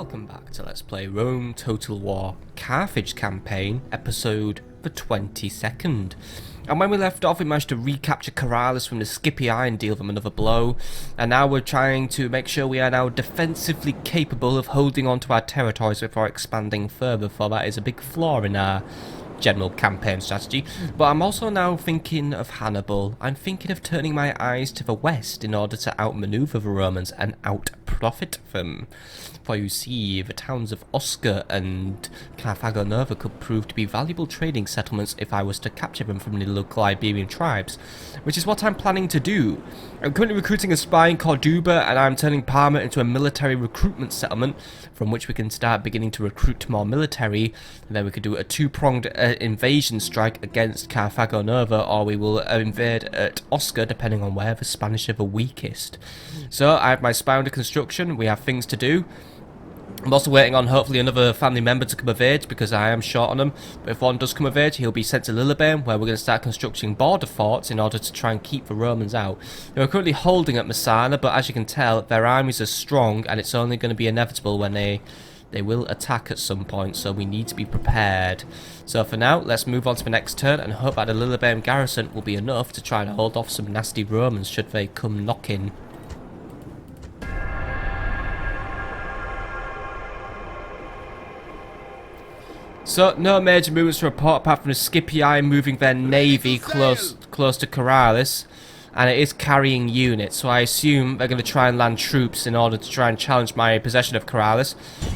welcome back to Let's Play Rome Total War Carthage campaign, episode the 22nd. And when we left off, we managed to recapture Caralis from the Scipii and deal them another blow. And now we're trying to make sure we are now defensively capable of holding on to our territories before expanding further, for that is a big flaw in our general campaign strategy. But I'm also now thinking of Hannibal. I'm thinking of turning my eyes to the west in order to outmaneuver the Romans and out-profit them. For you see, the towns of Osca and Carthago Nova could prove to be valuable trading settlements if I was to capture them from the local Iberian tribes, which is what I'm planning to do. I'm currently recruiting a spy in Corduba, and I'm turning Parma into a military recruitment settlement from which we can start beginning to recruit more military, and then we could do a two-pronged invasion strike against Carthago Nova, or we will invade at Osca depending on where the Spanish are the weakest. So I have my spy under construction, we have things to do. I'm also waiting on hopefully another family member to come of age because I am short on them. But if one does come of age, he'll be sent to Lillibane, where we're going to start constructing border forts in order to try and keep the Romans out. They're currently holding at Messana, but as you can tell, their armies are strong and it's only going to be inevitable when they will attack at some point, so we need to be prepared. So for now, let's move on to the next turn and hope that the Lillibane garrison will be enough to try and hold off some nasty Romans should they come knocking. So, no major movements to report apart from the Scipii moving their navy close to Caralis, and it is carrying units, so I assume they're going to try and land troops in order to try and challenge my possession of Caralis.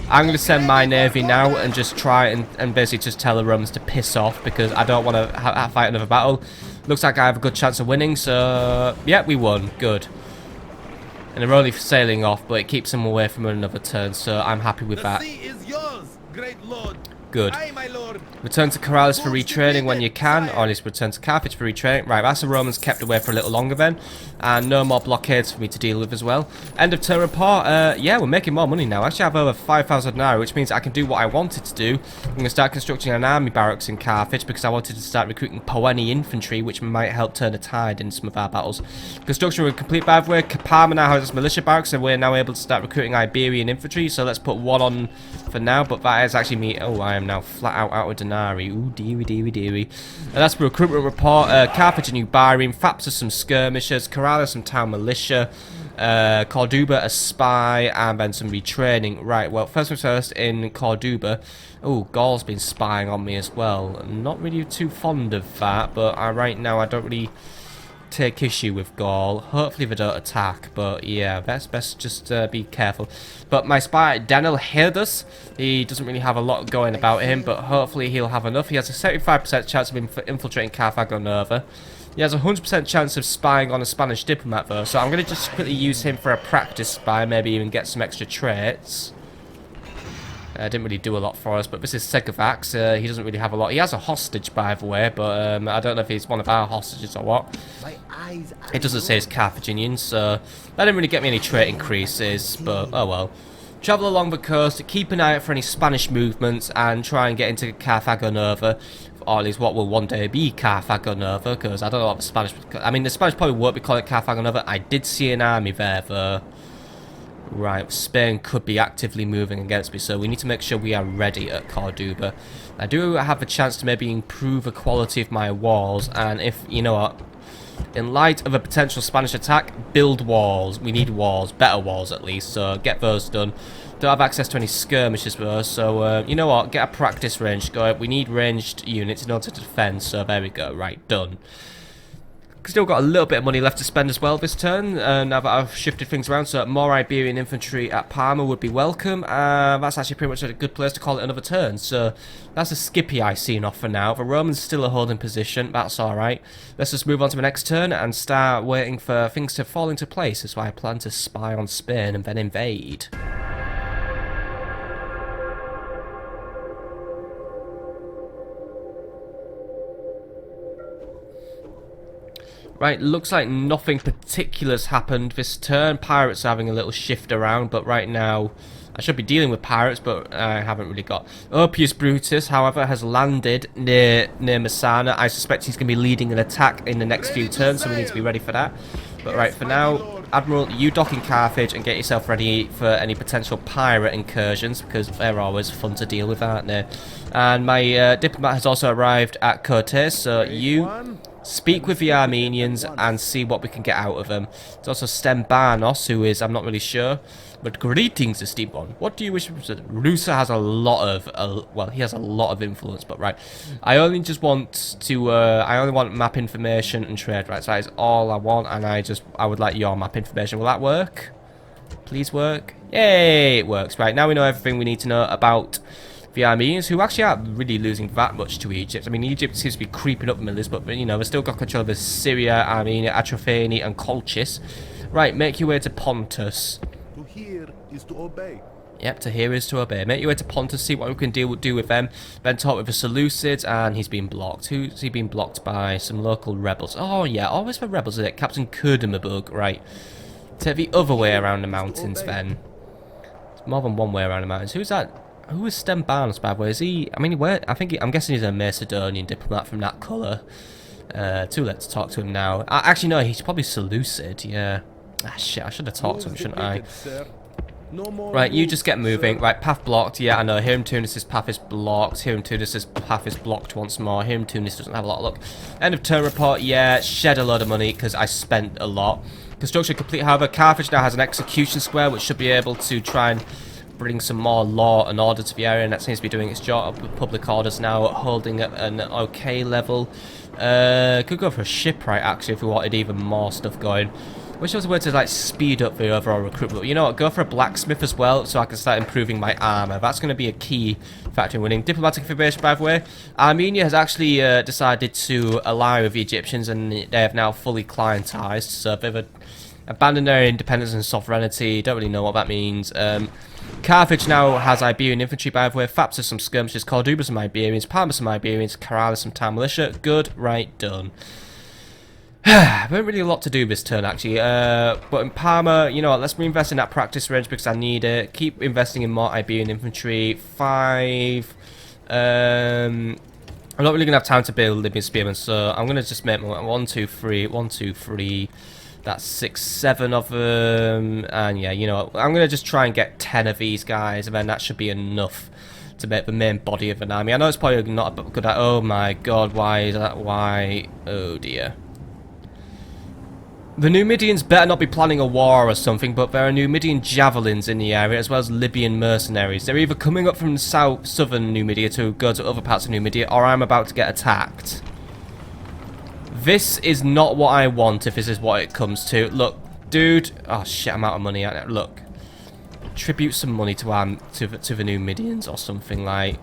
I'm going to send my navy now and just try and basically just tell the Romans to piss off because I don't want to fight another battle. Looks like I have a good chance of winning, so yeah, we won. Good. And they're only sailing off, but it keeps them away from another turn, so I'm happy with that. The sea is yours, great lord. Good. Aye, my lord. Return to Caralis for retraining when you can, or at least return to Carthage for retraining. Right, that's the Romans kept away for a little longer then. And no more blockades for me to deal with as well. End of turn report. Yeah, we're making more money now. Actually, I have over 5,000 now, which means I can do what I wanted to do. I'm going to start constructing an army barracks in Carthage because I wanted to start recruiting Poeni infantry, which might help turn the tide in some of our battles. Construction will complete, by the way. Parma now has militia barracks, and we're now able to start recruiting Iberian infantry. So let's put one on for now, but that is actually me. Oh, I am now flat out of denarii. Ooh, dearie. And that's the recruitment report. Carthage, a new Iberian. Fapsa, some skirmishers. Caralis, some town militia. Corduba, a spy, and then some retraining. Right, well, first things first, in Corduba. Oh, Gaul's been spying on me as well. I'm not really too fond of that, but right now I don't really take issue with Gaul. Hopefully they don't attack, but yeah, best just be careful. But my spy, Daniel Hildus, he doesn't really have a lot going about him, but hopefully he'll have enough. He has a 75% chance of infiltrating Carthago Nova. He has a 100% chance of spying on a Spanish diplomat though, so I'm going to just quickly use him for a practice spy, maybe even get some extra traits. Didn't really do a lot for us, but this is Segavax. He doesn't really have a lot. He has a hostage, by the way, but I don't know if he's one of our hostages or what. It doesn't say he's Carthaginian, so that didn't really get me any trait increases, but oh well. Travel along the coast, keep an eye out for any Spanish movements, and try and get into Carthago Nova, or at least what will one day be Carthago Nova, because I don't know what the Spanish... I mean, the Spanish probably won't be calling it Carthago Nova. I did see an army there, though. Right, Spain could be actively moving against me, so we need to make sure we are ready at Corduba. I do have a chance to maybe improve the quality of my walls, and if, you know what, in light of a potential Spanish attack, build walls. We need walls, better walls at least, so get those done. Don't have access to any skirmishes though, so you know what, get a practice range going. We need ranged units in order to defend, so there we go, right, done. Still got a little bit of money left to spend as well this turn, now that I've shifted things around, so more Iberian infantry at Parma would be welcome. That's actually pretty much a good place to call it another turn, so that's a Scipii scene off for now. The Romans still are holding position, that's alright. Let's just move on to the next turn and start waiting for things to fall into place. That's why I plan to spy on Spain and then invade. Right, looks like nothing particular's happened this turn. Pirates are having a little shift around, but right now I should be dealing with pirates, but I haven't really got. Oppius Brutus, however, has landed near Messana. I suspect he's going to be leading an attack in the next few turns, so we need to be ready for that. But right, for now, Admiral, you dock in Carthage and get yourself ready for any potential pirate incursions, because they're always fun to deal with, aren't they? And my diplomat has also arrived at Cortes, so you speak with the Armenians and see what we can get out of them. There's also Stembanos, who is, I'm not really sure. But greetings, esteemed one. What do you wish? Rusa has a lot of, well, he has a lot of influence, but right. I only just want to, I only want map information and trade, right? So that is all I want, and I would like your map information. Will that work? Please work. Yay, it works. Right, now we know everything we need to know about the Armenians, who actually aren't really losing that much to Egypt. I mean, Egypt seems to be creeping up the middle, but, you know, they've still got control of Syria, Armenia, Atrophani, and Colchis. Right, make your way to Pontus. To hear is to obey. Yep, to hear is to obey. Make your way to Pontus, see what we can do with them. Then talk with the Seleucids, and he's been blocked. Who's he been blocked by? Some local rebels. Oh, yeah, always the rebels, isn't it? Captain Kurdamabug, right. Take the other way around the mountains, then. It's more than one way around the mountains. Who's that? Who is Stembanos, by the way? Is he... I mean, where... I'm guessing he's a Macedonian diplomat from that colour. Too late to talk to him now. Actually, no, he's probably Seleucid, yeah. Ah, shit, I should have talked to him, shouldn't I? Right, you just get moving. Right, path blocked. Yeah, I know. Hiram Tunis's path is blocked. Hiram Tunis's path is blocked once more. Hiram Tunis doesn't have a lot of luck. End of turn report. Yeah, shed a load of money because I spent a lot. Construction complete. However, Carthage now has an execution square, which should be able to try and bring some more law and order to the area, and that seems to be doing its job. Public orders now holding at an okay level. Could go for a shipwright, actually, if we wanted even more stuff going. Wish there was a way to, like, speed up the overall recruitment. But you know what? Go for a blacksmith as well, so I can start improving my armor. That's going to be a key factor in winning. Diplomatic information, by the way. Armenia has actually decided to ally with the Egyptians, and they have now fully clientized. So they've abandoned their independence and sovereignty. Don't really know what that means. Carthage now has Iberian infantry, by the way. Faps has some skirmishes. Corduba some Iberians. Parma some Iberians. Caralis some town militia. Good. Right. Done. There isn't really a lot to do this turn, actually. But in Parma, you know what, let's reinvest in that practice range because I need it. Keep investing in more Iberian infantry. 5. I'm not really going to have time to build Libyan spearmen, so I'm going to just make 1, 2, 3, 1, 2, 3. That's 6, 7 of them. And yeah, you know, I'm going to just try and get 10 of these guys, and then that should be enough to make the main body of an army. I know it's probably not a good... Oh my god, why is that? Why? Oh dear. The Numidians better not be planning a war or something, but there are Numidian javelins in the area, as well as Libyan mercenaries. They're either coming up from southern Numidia to go to other parts of Numidia, or I'm about to get attacked. This is not what I want, if this is what it comes to. Look, dude... Oh, shit, I'm out of money. Look. Tribute some money to the Numidians or something, like...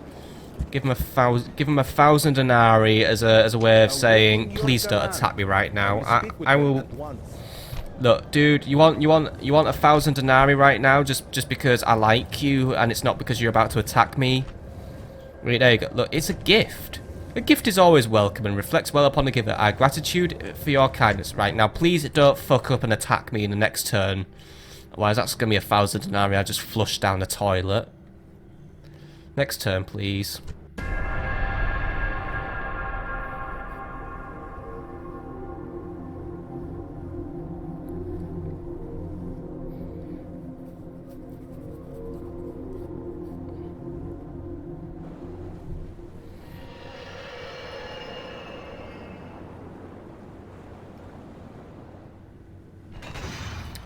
Give them 1,000 denarii as a way of saying, please don't attack me right now. I will. Look, dude, you want 1,000 denarii right now just because I like you and it's not because you're about to attack me. Right, there you go. Look, it's a gift. A gift is always welcome and reflects well upon the giver. Our gratitude for your kindness. Right now, please don't fuck up and attack me in the next turn. Otherwise, that's gonna be 1,000 denarii I just flushed down the toilet. Next turn, please.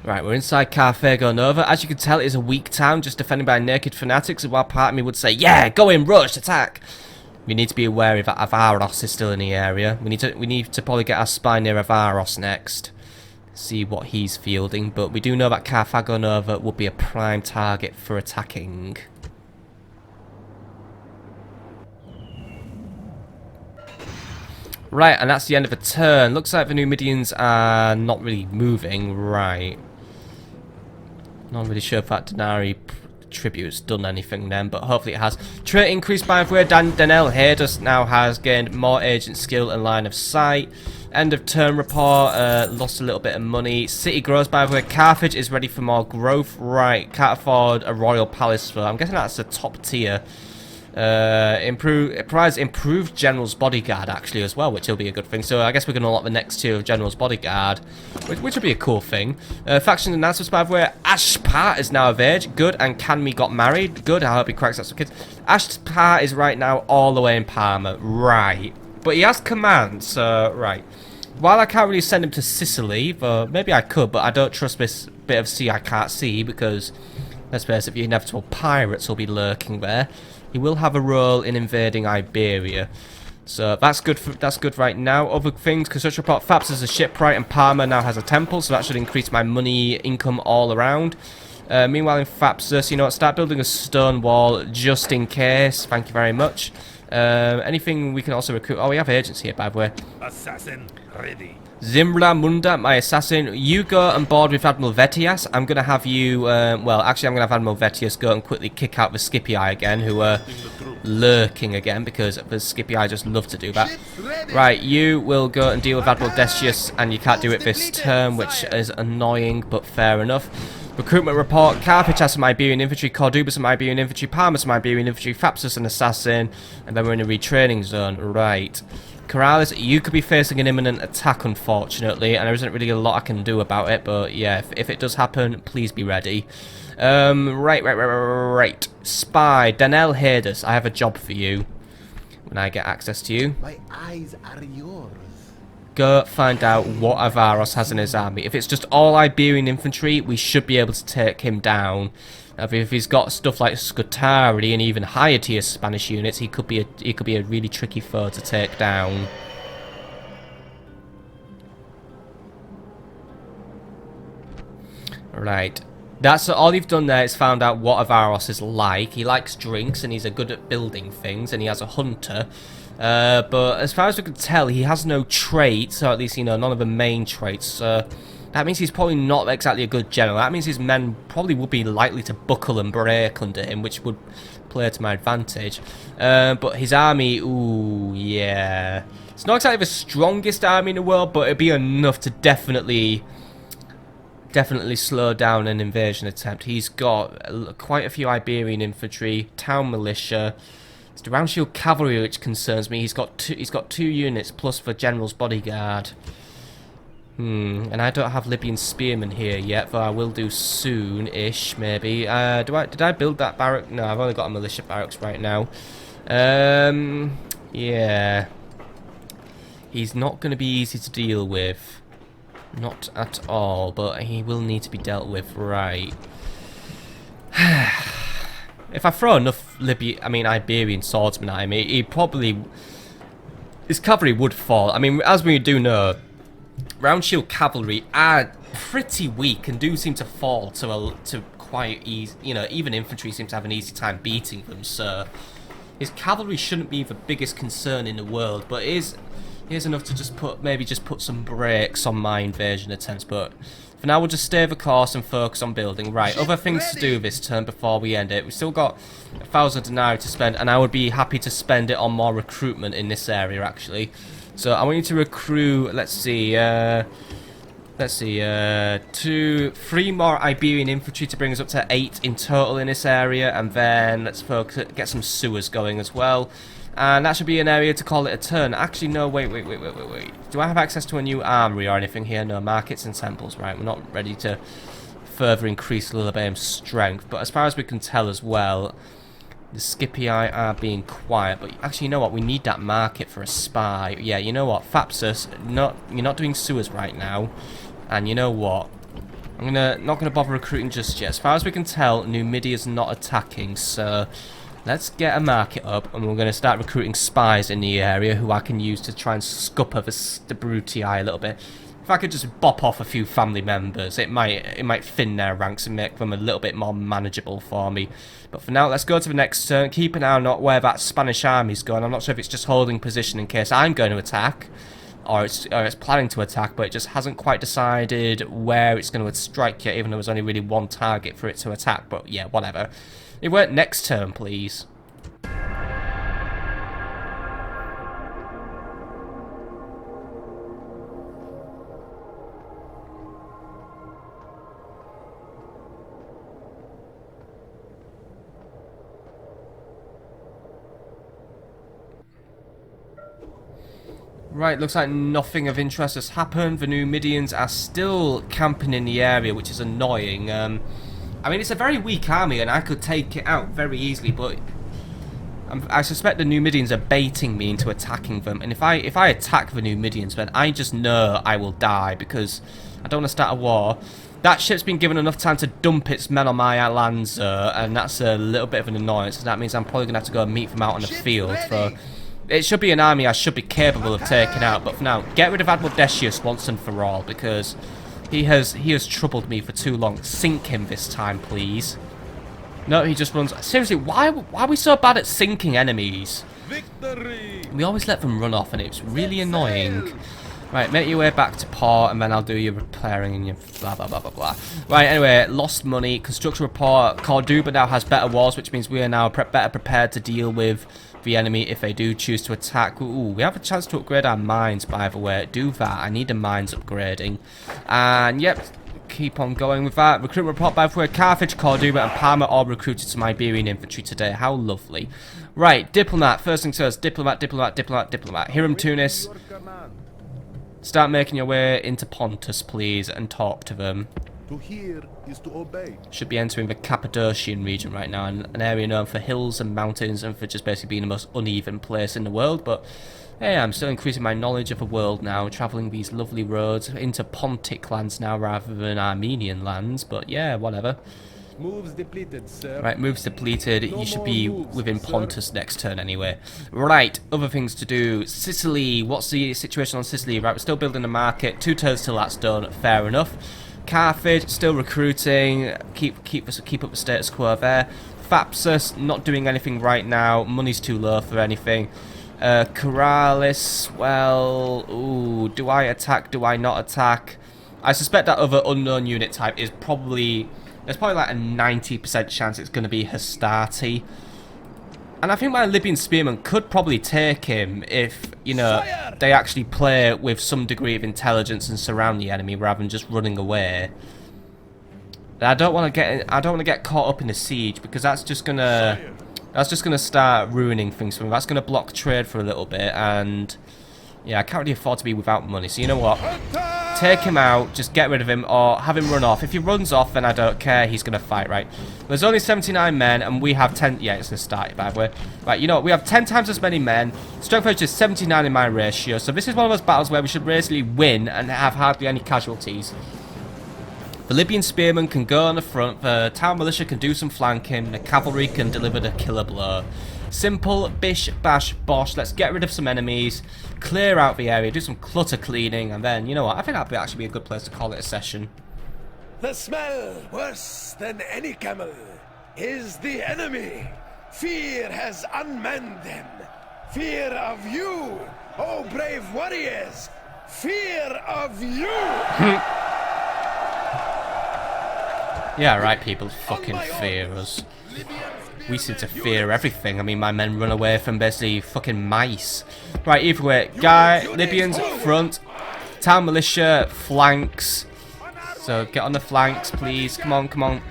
Right, we're inside Carthago Nova. As you can tell, it is a weak town, just defended by naked fanatics, and while part of me would say, yeah, go in, rush, attack! We need to be aware that Avaros is still in the area. We need to probably get our spy near Avaros next. See what he's fielding, but we do know that Carthago Nova would be a prime target for attacking. Right, and that's the end of the turn. Looks like the Numidians are not really moving. Right. Not really sure if that denarii tribute's done anything then, but hopefully it has. Trait increase, by the way. Danel Hadus now has gained more agent skill and line of sight. End of turn report. Lost a little bit of money. City grows, by the way. Carthage is ready for more growth. Right. Can't afford a royal palace for. I'm guessing that's a top tier. It provides improved General's Bodyguard, actually, as well, which will be a good thing. So I guess we're going to unlock the next tier of General's Bodyguard, which will be a cool thing. Faction announcements, by the way. Ashpa is now of age. Good. And Canmi got married. Good. I hope he cracks out some kids. Ashpa is right now all the way in Parma. Right. But he has command, so, right. While I can't really send him to Sicily, but maybe I could, but I don't trust this bit of sea I can't see, because, let's face it, the inevitable pirates will be lurking there. He will have a role in invading Iberia. So that's good right now. Other things, construction report, Faps has a shipwright and Parma now has a temple, so that should increase my money income all around. Meanwhile in Fapsus, you know what, start building a stone wall just in case. Thank you very much. Anything we can also recruit. Oh, we have agents here, by the way. Assassin ready. Zimra Munda, my assassin, you go on board with Admiral Vetias. I'm going to have you, well, actually I'm going to have Admiral Vetias go and quickly kick out the Scipii again, who are lurking again, because the Scipii just love to do that. Right, you will go and deal with Admiral Decius, and you can't do it this turn, which is annoying, but fair enough. Recruitment report, Carthage has some Iberian infantry, Cordubus some Iberian infantry, Parma some Iberian infantry, Fapsus an assassin, and then we're in a retraining zone. Right. Caralis, you could be facing an imminent attack, unfortunately, and there isn't really a lot I can do about it, but yeah, if it does happen, please be ready. Right. Spy, Danel Hades, I have a job for you when I get access to you. My eyes are yours. Go find out what Avaros has in his army. If it's just all Iberian infantry, we should be able to take him down. If he's got stuff like Scutari and even higher tier Spanish units, he could be a really tricky foe to take down. Right. That's all you've done there is found out what Avaros is like. He likes drinks and he's good at building things and he has a hunter. But as far as we can tell, he has no traits, or at least, you know, none of the main traits. That means he's probably not exactly a good general. That means his men probably would be likely to buckle and break under him, which would play to my advantage. But his army, ooh, yeah. It's not exactly the strongest army in the world, but it'd be enough to definitely slow down an invasion attempt. He's got quite a few Iberian infantry, town militia. It's the round shield cavalry which concerns me. He's got two units plus the general's bodyguard. And I don't have Libyan spearmen here yet, though I will do soon-ish, maybe. Did I build that barrack? No, I've only got a militia barracks right now. Yeah. He's not going to be easy to deal with. Not at all, but he will need to be dealt with, right. If I throw enough Iberian swordsmen at him, his cavalry would fall. I mean, as we do know, round shield cavalry are pretty weak and do seem to fall to quite easy. You know, even infantry seem to have an easy time beating them. So his cavalry shouldn't be the biggest concern in the world, but it is enough to maybe just put some brakes on my invasion attempts. But for now, we'll just stay the course and focus on building. Right, other things to do this turn before we end it. We've still got 1,000 denarii to spend, and I would be happy to spend it on more recruitment in this area, actually. So I want you to recruit, let's see, 3 more Iberian infantry to bring us up to 8 in total in this area, and then let's focus, get some sewers going as well. And that should be an area to call it a turn. Actually, no, wait. Do I have access to a new armory or anything here? No, markets and temples, right? We're not ready to further increase Lillebaim's strength. But as far as we can tell as well, the Scipii are being quiet. But actually, you know what? We need that market for a spy. Yeah, you know what? Fapsus, you're not doing sewers right now. And you know what? I'm not gonna bother recruiting just yet. As far as we can tell, Numidia's not attacking, so let's get a market up, and we're going to start recruiting spies in the area who I can use to try and scupper the Brutii a little bit. If I could just bop off a few family members, it might thin their ranks and make them a little bit more manageable for me. But for now, let's go to the next turn. Keep an eye on where that Spanish army's going. I'm not sure if it's just holding position in case I'm going to attack, or it's planning to attack, but it just hasn't quite decided where it's going to strike yet, even though there's only really one target for it to attack. But yeah, whatever. It went next turn, please. Right, looks like nothing of interest has happened. The Numidians are still camping in the area, which is annoying. I mean, it's a very weak army, and I could take it out very easily, but I suspect the Numidians are baiting me into attacking them. And if I attack the Numidians, then I just know I will die, because I don't want to start a war. That ship's been given enough time to dump its men on my lands, and that's a little bit of an annoyance. So that means I'm probably going to have to go and meet them out on the field. So it should be an army I should be capable of taking out. But for now, get rid of Admiral Decius once and for all, because he has troubled me for too long. Sink him this time, please. No, he just runs. Seriously, why are we so bad at sinking enemies? Victory! We always let them run off, and it's really annoying. Right, make your way back to port, and then I'll do your repairing and your blah blah blah blah blah. Right, anyway, lost money. Construction report. Corduba now has better walls, which means we are now better prepared to deal with the enemy if they do choose to attack. Ooh, we have a chance to upgrade our mines, by the way. Do that. I need the mines upgrading. And yep, keep on going with that. Recruitment report, by the way. Carthage, Corduba, and Parma all recruited to my Iberian infantry today. How lovely. Right, diplomat. First things first. Diplomat. Hiram Tunis. Start making your way into Pontus, please, and talk to them. To hear is to obey. Should be entering the Cappadocian region right now, an area known for hills and mountains and for just basically being the most uneven place in the world. But hey, I'm still increasing my knowledge of the world now, travelling these lovely roads into Pontic lands now rather than Armenian lands. But yeah, whatever. Moves depleted, sir. Right, moves depleted. No You should more be moves, within sir. Pontus next turn anyway. Right, other things to do. Sicily, what's the situation on Sicily? Right, we're still building a market. 2 turns till that's done. Fair enough. Carthage, still recruiting. Keep up the status quo there. Thapsus, not doing anything right now. Money's too low for anything. Caralis, well, ooh, do I attack? Do I not attack? I suspect that other unknown unit type is probably... There's probably like a 90% chance it's going to be Hastati. And I think my Libyan spearmen could probably take him if, you know, they actually play with some degree of intelligence and surround the enemy rather than just running away. But I don't want to get caught up in a siege, because that's just gonna start ruining things for me. That's gonna block trade for a little bit, and yeah, I can't really afford to be without money. So you know what? Take him out, just get rid of him, or have him run off. If he runs off, then I don't care. He's going to fight, right? There's only 79 men, and we have 10... Yeah, it's going to start, by the way. Right, you know what? We have 10 times as many men. Strength ratio is 79 in my ratio. So this is one of those battles where we should basically win and have hardly any casualties. The Libyan spearmen can go on the front. The town militia can do some flanking. The cavalry can deliver the killer blow. Simple, bish, bash, bosh. Let's get rid of some enemies, clear out the area, do some clutter cleaning, and then, you know what, I think that'd actually be a good place to call it a session. The smell, worse than any camel, is the enemy. Fear has unmanned them. Fear of you, oh brave warriors. Fear of you. Yeah, right, people fucking fear us. We seem to fear everything. I mean, my men run away from basically fucking mice. Right, either way, Libyans front, town militia flanks. So get on the flanks, please. Come on, come on.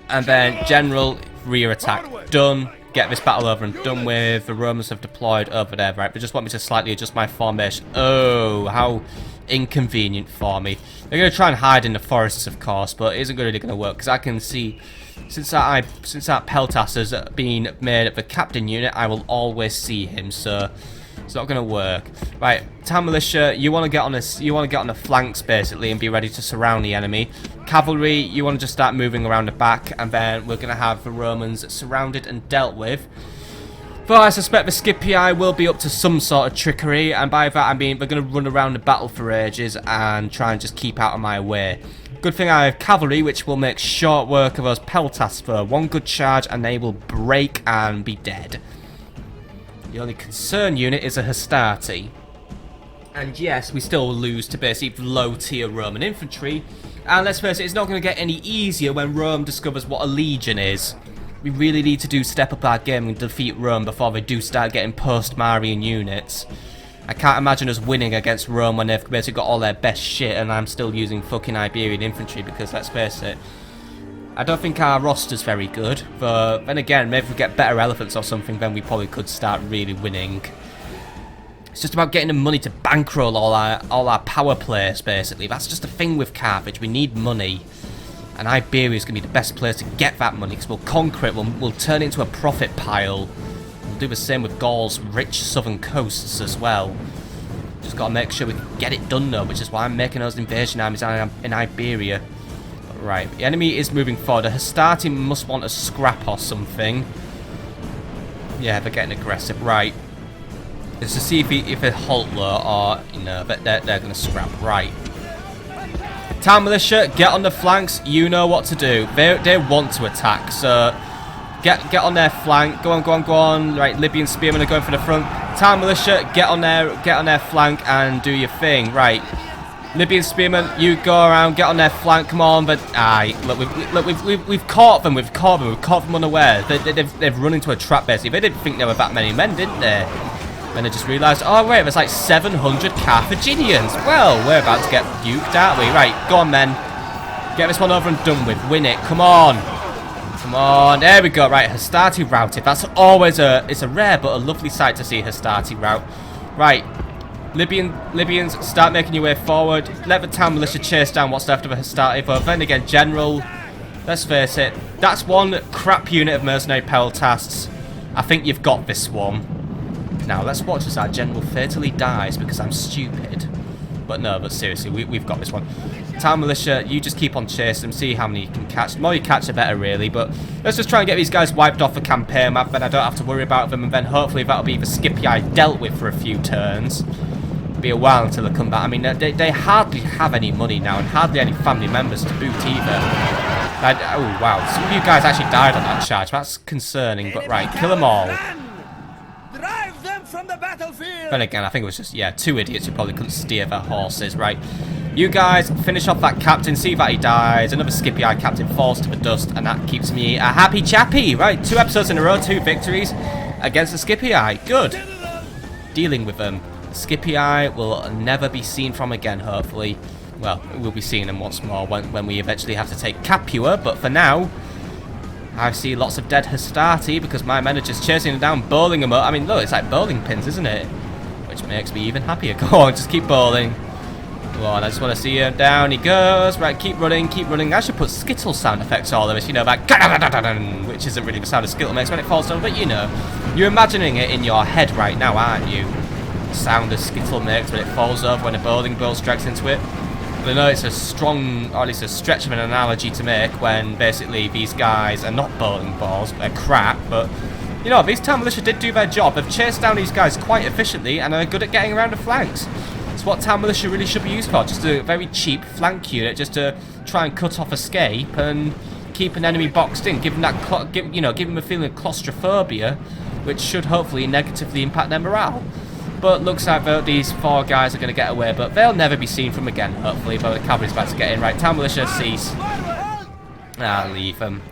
And then general rear attack. Done. Get this battle over and done with. The Romans have deployed over there, right? They just want me to slightly adjust my formation. Oh, how inconvenient for me. They're going to try and hide in the forests, of course, but it isn't really going to work, because I can see, since that Peltas has been made the captain unit, I will always see him, so it's not going to work. Right, town militia, you want to get on the flanks basically and be ready to surround the enemy. Cavalry, you want to just start moving around the back, and then we're going to have the Romans surrounded and dealt with. Though I suspect the Scipii will be up to some sort of trickery, and by that I mean they're going to run around the battle for ages and try and just keep out of my way. Good thing I have cavalry, which will make short work of us Peltas for one good charge, and they will break and be dead. The only concern unit is a Hastati. And yes, we still lose to basically low-tier Roman infantry. And let's face it, it's not going to get any easier when Rome discovers what a legion is. We really need to step up our game and defeat Rome before they do start getting post-Marian units. I can't imagine us winning against Rome when they've basically got all their best shit and I'm still using fucking Iberian infantry, because let's face it, I don't think our roster's very good, but then again, maybe if we get better elephants or something, then we probably could start really winning. It's just about getting the money to bankroll all our power plays, basically. That's just the thing with Carthage. We need money. And Iberia is going to be the best place to get that money, because we'll conquer it, we'll turn it into a profit pile. We'll do the same with Gaul's rich southern coasts as well. Just got to make sure we get it done though, which is why I'm making those invasion armies in Iberia. Right, the enemy is moving forward. The Hastati must want a scrap or something. Yeah, they're getting aggressive. Right. It's to see if they halt low or, you know, they're going to scrap. Right. Town militia, get on the flanks. You know what to do. They want to attack, so get on their flank. Go on. Right, Libyan spearmen are going for the front. Town militia, get on their flank and do your thing. Right. Libyan spearmen, you go around, get on their flank, come on, but we've caught them unaware. They've run into a trap basically. They didn't think there were that many men, didn't they? Then they just realised, oh wait, there's like 700 Carthaginians. Well, we're about to get duked, aren't we? Right, go on men. Get this one over and done with. Win it, come on. Come on, there we go. Right, Hastati routed. That's always it's a rare but a lovely sight to see Hastati rout. Right. Libyans, start making your way forward. Let the town militia chase down what's left of a Hastati. But then again, General, let's face it, that's one crap unit of mercenary peltasts. I think you've got this one. Now, let's watch as our General fatally dies because I'm stupid. But no, but seriously, we've got this one. Town militia, you just keep on chasing them, see how many you can catch. The more you catch, the better, really. But let's just try and get these guys wiped off the campaign map, then I don't have to worry about them, and then hopefully that'll be the Scipii dealt with for a few turns. Be a while until they come back. I mean, they hardly have any money now, and hardly any family members to boot either. Oh wow, some of you guys actually died on that charge. That's concerning, but right, kill them all. Drive them from the battlefield. Then again, I think it was just, yeah, 2 idiots who probably couldn't steer their horses. Right, you guys finish off that captain, see that he dies. Another Scipii captain falls to the dust, and that keeps me a happy chappy. Right, 2 episodes in a row, 2 victories against the Scipii. Good. Dealing with them. Scipii will never be seen from again, hopefully. Well, we'll be seeing them once more when we eventually have to take Capua, but for now, I see lots of dead Hastati because my men are just chasing them down, bowling them up. I mean, look, it's like bowling pins, isn't it? Which makes me even happier. Go on, just keep bowling. Go on, I just want to see him. Down he goes. Right, keep running, keep running. I should put Skittle sound effects all of this, you know, like, which isn't really the sound a Skittle makes when it falls down, but you know. You're imagining it in your head right now, aren't you? Sound a Skittle makes when it falls over, when a bowling ball strikes into it. But I know it's a strong, or at least a stretch of an analogy to make when basically these guys are not bowling balls, they're crap, but you know, these town militia did do their job. They've chased down these guys quite efficiently and are good at getting around the flanks. It's what town militia really should be used for, just a very cheap flank unit, just to try and cut off escape and keep an enemy boxed in, give them that, give them a feeling of claustrophobia, which should hopefully negatively impact their morale. But looks like these 4 guys are going to get away, but they'll never be seen from again, hopefully, but the cavalry's about to get in. Right, town militia, cease. Leave them.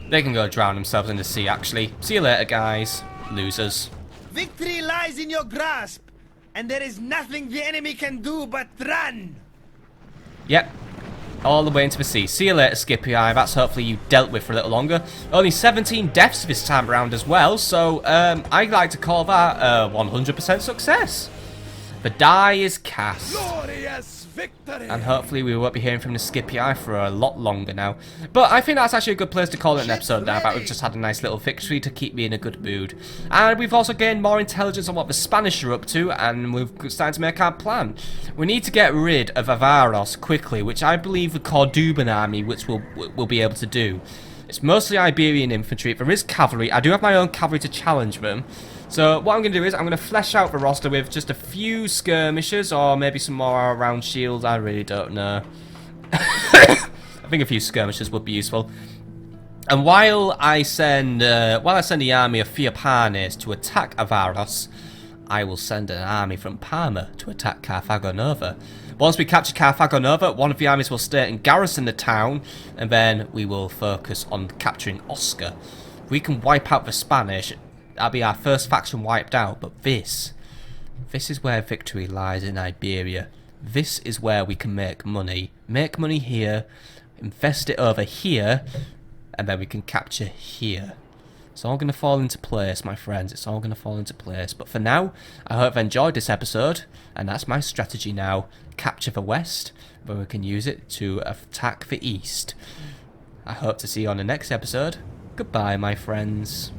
They can go drown themselves in the sea, actually. See you later, guys. Losers. Victory lies in your grasp, and there is nothing the enemy can do but run. Yep. All the way into the sea. See you later, Scipii. That's hopefully you dealt with for a little longer. Only 17 deaths this time around as well, so I'd like to call that a 100% success. The die is cast. Glorious victory. And hopefully we won't be hearing from the Scipii for a lot longer now. But I think that's actually a good place to call it an episode now, that we've just had a nice little victory to keep me in a good mood. And we've also gained more intelligence on what the Spanish are up to, and we've started to make our plan. We need to get rid of Avaros quickly, which I believe the Corduban army which will be able to do. It's mostly Iberian infantry. If there is cavalry, I do have my own cavalry to challenge them. So what I'm going to do is I'm going to flesh out the roster with just a few skirmishers or maybe some more round shields. I really don't know. I think a few skirmishers would be useful. And while I send the army of Fiapanes to attack Avaros, I will send an army from Parma to attack Carthago Nova. Once we capture Carthago Nova, one of the armies will stay and garrison the town, and then we will focus on capturing Osca. If we can wipe out the Spanish, that'll be our first faction wiped out, but this is where victory lies in Iberia. This is where we can make money. Make money here, invest it over here, and then we can capture here. It's all going to fall into place, my friends. It's all going to fall into place. But for now, I hope you've enjoyed this episode. And that's my strategy now. Capture the west, where we can use it to attack the east. I hope to see you on the next episode. Goodbye, my friends.